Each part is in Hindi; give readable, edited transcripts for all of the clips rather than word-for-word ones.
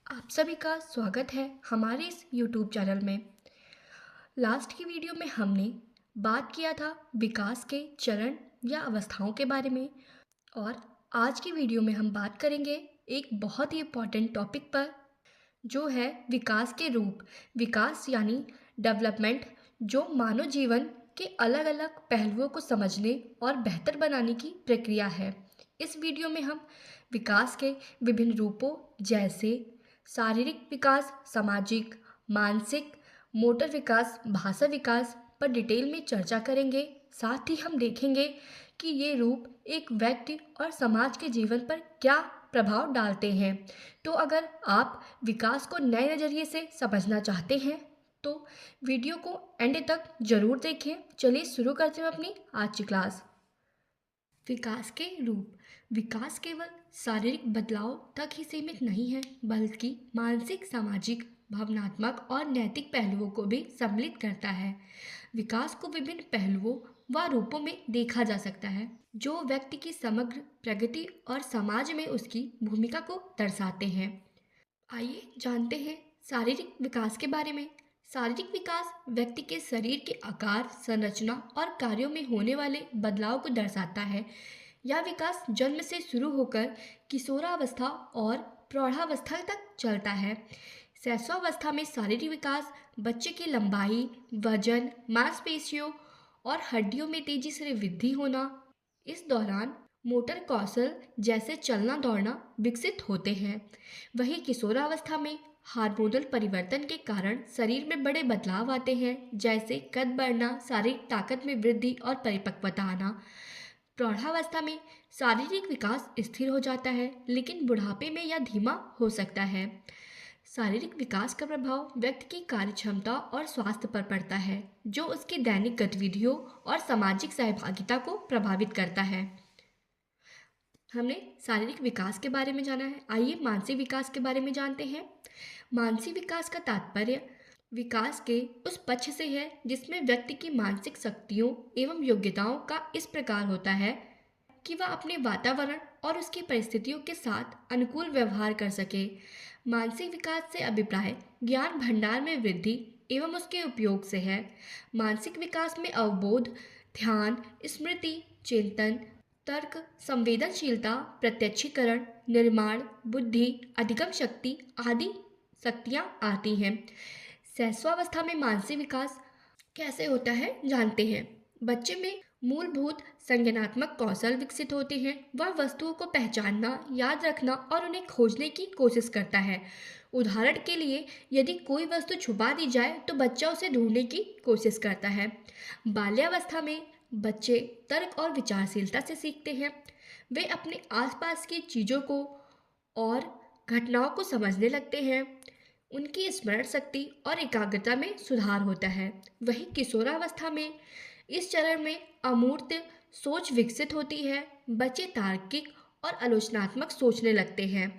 आप सभी का स्वागत है हमारे इस YouTube चैनल में। लास्ट की वीडियो में हमने बात किया था विकास के चरण या अवस्थाओं के बारे में और आज की वीडियो में हम बात करेंगे एक बहुत ही इम्पॉर्टेंट टॉपिक पर जो है विकास के रूप। विकास यानी डेवलपमेंट, जो मानव जीवन के अलग अलग पहलुओं को समझने और बेहतर बनाने की प्रक्रिया है। इस वीडियो में हम विकास के विभिन्न रूपों जैसे शारीरिक विकास, सामाजिक, मानसिक, मोटर विकास, भाषा विकास पर डिटेल में चर्चा करेंगे। साथ ही हम देखेंगे कि ये रूप एक व्यक्ति और समाज के जीवन पर क्या प्रभाव डालते हैं। तो अगर आप विकास को नए नज़रिए से समझना चाहते हैं तो वीडियो को एंड तक जरूर देखें। चलिए शुरू करते हैं अपनी आज की क्लास। विकास के रूप। विकास केवल शारीरिक बदलाव तक ही सीमित नहीं है, बल्कि मानसिक, सामाजिक, भावनात्मक और नैतिक पहलुओं को भी सम्मिलित करता है। विकास को विभिन्न पहलुओं व रूपों में देखा जा सकता है, जो व्यक्ति की समग्र प्रगति और समाज में उसकी भूमिका को दर्शाते हैं। आइए जानते हैं शारीरिक विकास के बारे में। शारीरिक विकास व्यक्ति के शरीर के आकार, संरचना और कार्यों में होने वाले बदलाव को दर्शाता है। यह विकास जन्म से शुरू होकर किशोरावस्था और प्रौढ़ावस्था तक चलता है। शैशवावस्था में शारीरिक विकास बच्चे की लंबाई, वजन, मांसपेशियों और हड्डियों में तेजी से वृद्धि होना। इस दौरान मोटर कौशल जैसे चलना दौड़ना विकसित होते हैं। वहीं किशोरावस्था में हार्मोनल परिवर्तन के कारण शरीर में बड़े बदलाव आते हैं, जैसे कद बढ़ना, शारीरिक ताकत में वृद्धि और परिपक्वता आना। प्रौढ़ावस्था में शारीरिक विकास स्थिर हो जाता है, लेकिन बुढ़ापे में यह धीमा हो सकता है। शारीरिक विकास का प्रभाव व्यक्ति की कार्यक्षमता और स्वास्थ्य पर पड़ता है, जो उसकी दैनिक गतिविधियों और सामाजिक सहभागिता को प्रभावित करता है। हमने शारीरिक विकास के बारे में जाना है। आइए मानसिक विकास के बारे में जानते हैं। मानसिक विकास का तात्पर्य विकास के उस पक्ष से है जिसमें व्यक्ति की मानसिक शक्तियों एवं योग्यताओं का इस प्रकार होता है कि वह अपने वातावरण और उसकी परिस्थितियों के साथ अनुकूल व्यवहार कर सके। मानसिक विकास से अभिप्राय ज्ञान भंडार में वृद्धि एवं उसके उपयोग से है। मानसिक विकास में अवबोध, ध्यान, स्मृति, चिंतन, तर्क, संवेदनशीलता, प्रत्यक्षीकरण, निर्माण, बुद्धि, अधिगम शक्ति आदि शक्तियाँ आती हैं। शैशवावस्था में मानसिक विकास कैसे होता है जानते हैं। बच्चे में मूलभूत संज्ञानात्मक कौशल विकसित होते हैं। वह वस्तुओं को पहचानना, याद रखना और उन्हें खोजने की कोशिश करता है। उदाहरण के लिए, यदि कोई वस्तु छुपा दी जाए तो बच्चा उसे ढूंढने की कोशिश करता है। बाल्यावस्था में बच्चे तर्क और विचारशीलता से सीखते हैं। वे अपने आसपास की चीज़ों को और घटनाओं को समझने लगते हैं। उनकी स्मरण शक्ति और एकाग्रता में सुधार होता है। वहीं किशोरावस्था में इस चरण में अमूर्त सोच विकसित होती है। बच्चे तार्किक और आलोचनात्मक सोचने लगते हैं।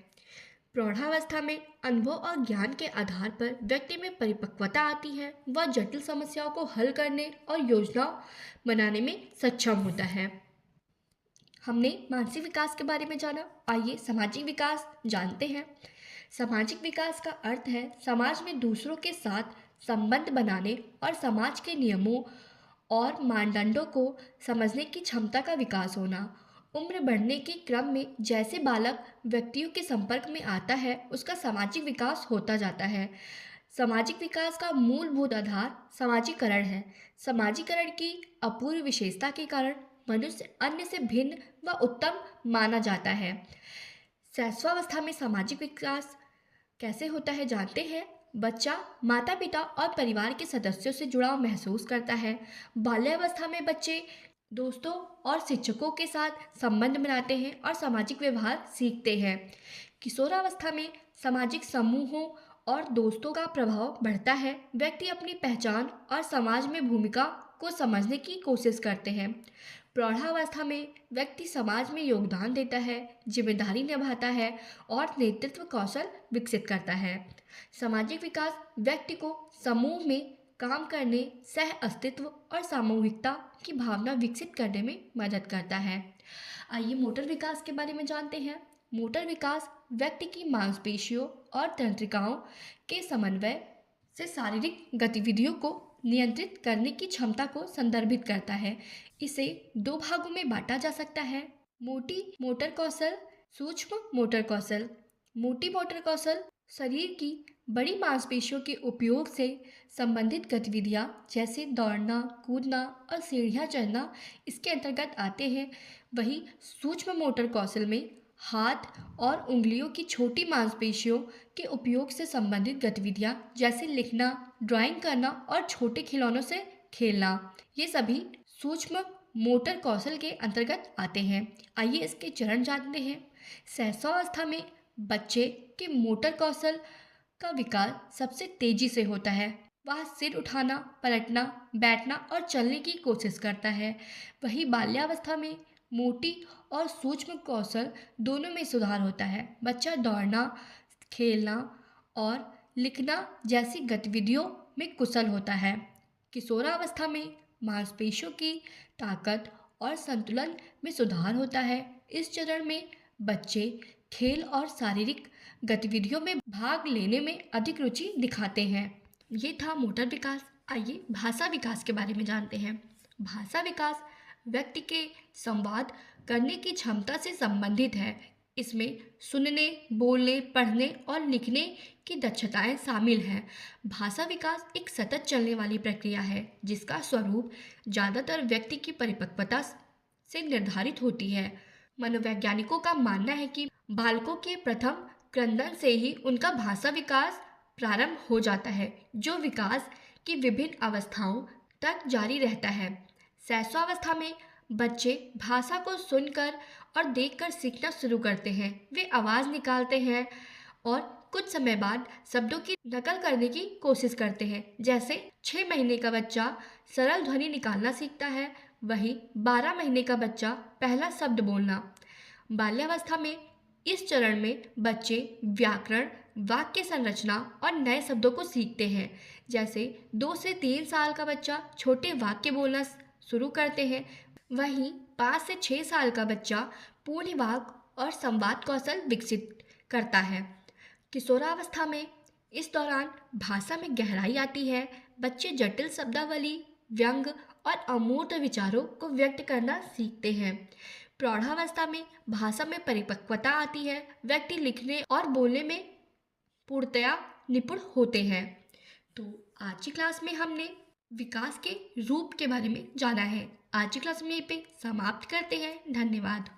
प्रौढ़ावस्था में अनुभव और ज्ञान के आधार पर व्यक्ति में परिपक्वता आती है। वह जटिल समस्याओं को हल करने और योजना बनाने में सक्षम होता है। हमने मानसिक विकास के बारे में जाना। आइए सामाजिक विकास जानते हैं। सामाजिक विकास का अर्थ है समाज में दूसरों के साथ संबंध बनाने और समाज के नियमों और मानदंडों को समझने की क्षमता का विकास होना। उम्र बढ़ने के क्रम में जैसे बालक व्यक्तियों के संपर्क में आता है, उसका सामाजिक विकास होता जाता है। सामाजिक विकास का मूलभूत आधार समाजीकरण है। समाजीकरण की अपूर्व विशेषता के कारण मनुष्य अन्य से भिन्न व उत्तम माना जाता है। शैशवावस्था में सामाजिक विकास कैसे होता है जानते हैं। बच्चा माता पिता और परिवार के सदस्यों से जुड़ाव महसूस करता है। बाल्यावस्था में बच्चे दोस्तों और शिक्षकों के साथ संबंध बनाते हैं और सामाजिक व्यवहार सीखते हैं। किशोरावस्था में सामाजिक समूहों और दोस्तों का प्रभाव बढ़ता है। व्यक्ति अपनी पहचान और समाज में भूमिका को समझने की कोशिश करते हैं। प्रौढ़ावस्था में व्यक्ति समाज में योगदान देता है, जिम्मेदारी निभाता है और नेतृत्व कौशल विकसित करता है। सामाजिक विकास व्यक्ति को समूह में काम करने, सह अस्तित्व और सामूहिकता की भावना विकसित करने में मदद करता है। आइए मोटर विकास के बारे में जानते हैं। मोटर विकास व्यक्ति की मांसपेशियों और तंत्रिकाओं के समन्वय से शारीरिक गतिविधियों को नियंत्रित करने की क्षमता को संदर्भित करता है। इसे दो भागों में बांटा जा सकता है, मोटी मोटर कौशल, सूक्ष्म मोटर कौशल। मोटी मोटर कौशल शरीर की बड़ी मांसपेशियों के उपयोग से संबंधित गतिविधियां जैसे दौड़ना, कूदना और सीढ़ियां चढ़ना इसके अंतर्गत आते हैं। वहीं सूक्ष्म मोटर कौशल में हाथ और उंगलियों की छोटी मांसपेशियों के उपयोग से संबंधित गतिविधियां जैसे लिखना, ड्राइंग करना और छोटे खिलौनों से खेलना, ये सभी सूक्ष्म मोटर कौशल के अंतर्गत आते हैं। आइए इसके चरण जानते हैं। शैशवावस्था में बच्चे के मोटर कौशल का विकास सबसे तेजी से होता है। वह सिर उठाना, पलटना, बैठना और चलने की कोशिश करता है। वही बाल्यावस्था में मोटी और सूक्ष्म कौशल दोनों में सुधार होता है। बच्चा दौड़ना, खेलना और लिखना जैसी गतिविधियों में कुशल होता है। किशोरावस्था में मांसपेशियों की ताकत और संतुलन में सुधार होता है। इस चरण में बच्चे खेल और शारीरिक गतिविधियों में भाग लेने में अधिक रुचि दिखाते हैं। ये था मोटर विकास। आइए भाषा विकास के बारे में जानते हैं। भाषा विकास व्यक्ति के संवाद करने की क्षमता से संबंधित है। इसमें सुनने, बोलने, पढ़ने और लिखने की दक्षताएं शामिल हैं। भाषा विकास एक सतत चलने वाली प्रक्रिया है जिसका स्वरूप ज़्यादातर व्यक्ति की परिपक्वता से निर्धारित होती है। मनोवैज्ञानिकों का मानना है कि बालकों के प्रथम क्रंदन से ही उनका भाषा विकास प्रारंभ हो जाता है, जो विकास की विभिन्न अवस्थाओं तक जारी रहता है। शैशवावस्था में बच्चे भाषा को सुनकर और देखकर सीखना शुरू करते हैं। वे आवाज़ निकालते हैं और कुछ समय बाद शब्दों की नकल करने की कोशिश करते हैं। जैसे 6 महीने का बच्चा सरल ध्वनि निकालना सीखता है, वहीं 12 महीने का बच्चा पहला शब्द बोलना। बाल्यावस्था में इस चरण में बच्चे व्याकरण, वाक्य संरचना और नए शब्दों को सीखते हैं। जैसे 2 से 3 साल का बच्चा छोटे वाक्य बोलना शुरू करते हैं, वहीं 5 से 6 साल का बच्चा पूर्ण वाक्य और संवाद कौशल विकसित करता है। किशोरावस्था में इस दौरान भाषा में गहराई आती है। बच्चे जटिल शब्दावली, व्यंग और अमूर्त विचारों को व्यक्त करना सीखते हैं। प्रौढ़ावस्था में भाषा में परिपक्वता आती है। व्यक्ति लिखने और बोलने में पूर्णतया निपुण होते हैं। तो आज की क्लास में हमने विकास के रूप के बारे में जाना है। आज की क्लास में यहीं पे समाप्त करते हैं। धन्यवाद।